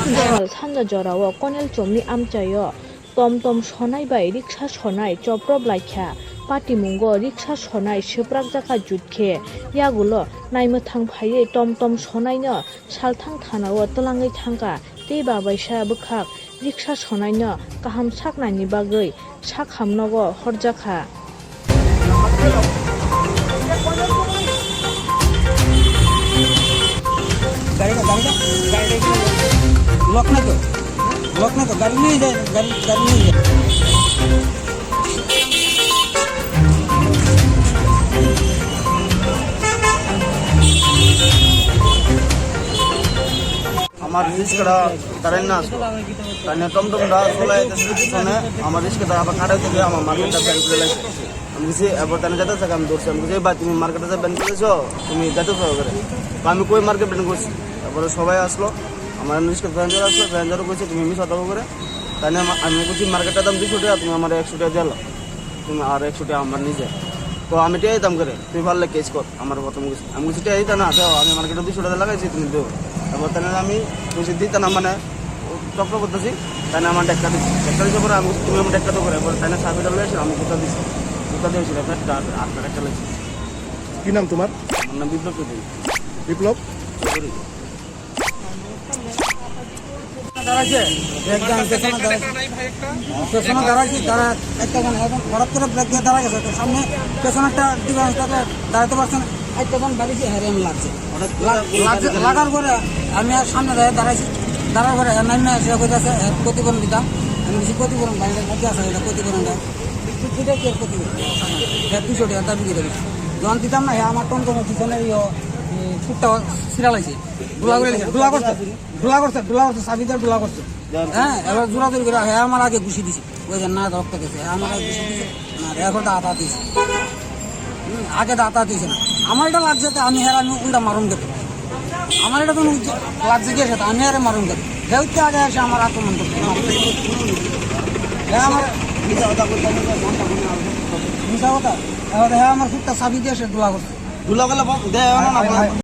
Sal sanja jorao konel chomni amchayo tom sonai bai riksha sonai choprop laikha pati mungo riksha sonai seprak jaka jutkhe yagulo naimethang phaiye tom sonai no salthang thanao tlangai thangka te babaisa bkhak riksha sonai no kaham saknani bagoi sakhamnogo horjakha lock ना तो गाड़ी नहीं जाए गाड़ी नहीं जाए আমার রিস্কটা দাঁড়ায় না আসলো তাই না টমটমটা চলে যেতেছে শুনে আমার রিস্কটা আবার কাটাই থেকে আমার মার্কেটটা ব্যান করে লাগছে আমি কিছু এবার তাহলে যেতে থাকি আমি ধরছি আমি কিছু বা তুমি মার্কেটে যে ব্যান করেছো তুমি যেতে থাকো করে আমি কই মার্কেট ব্যান করছি তারপরে সবাই আসলো আমার রিস্কের ভ্যাঞ্জার আসলো ভ্যাঞ্জারও কইছে তুমি মিস হঠাৎ করে তাই না আমি বলছি মার্কেটটার দাম 200 টাকা তুমি আমার 100 টাকা দিলো তুমি আর 100 টাকা আমার নিজে তো আমি এটাই দাম করে তুমি পারলে কেস কর আমার প্রথম কিছু আমি কিছু টাকা দিতা না দাও আমি মার্কেটে 200 টাকা লাগাইছি তুমি দেও তারপর তাহলে আমি বুঝে দিতা না মানে চক্র করতেছি তাই না আমার একটা দিচ্ছে পরে আমি তুমি আমার একটা তো করে তাই না সার্ভিটা লয়েছি আমি কোথা দিচ্ছি কোথা দিয়েছিল আপনার একটা লাগছে কি নাম তোমার? আমার নাম বিপ্লব চৌধুরী। বিপ্লব চৌধুরী দাঁড়াচ্ছে একদম পেছনে দাঁড়াচ্ছি তারা একটা হঠাৎ করে ব্রেক দিয়ে দাঁড়া গেছে সামনে পেছনে একটা দিকে দাঁড়াতে পারছে না একটা জন বাড়িছে হ্যারেম লাগছে লাগার পরে আমি আর সামনে দাঁড়াইছি দাঁড়ার পরে নামে এসে কইতাছে প্রতিফলন দিতাম আমি বেশি প্রতিফলন গাড়িটার মধ্যে আছে এটা প্রতিফলন দেয় এটা কি প্রতিফলন 200 টাকা দাবি দিয়ে দেবে যখন দিতাম না হ্যাঁ আমার টমটমের পিছনে ফুটটা সিরালাইছে ডুলা করছে সাবিদার ডুলা করছে হ্যাঁ এবার জোরাজোরি করে হ্যাঁ আমার আগে ঘুষি দিছে ওই যে না রক্ত গেছে হ্যাঁ আমার আগে ঘুষি দিছে না এখন দাঁতা দিয়েছে আগে দাঁতা দিয়েছে না আমার এটা লাগছে তো আমি হ্যাঁ আমি উল্টা মারুন খেতে আমার এটা তো লাগছে গিয়ে সেটা আমি আরে মারুন খেতে যেহেতু আগে এসে আমার আক্রমণ করতে হ্যাঁ আমার মিশা কথা হ্যাঁ আমার ফুটটা সাবি দিয়ে এসে ডুলা করছে দুলা গেলে দেয় না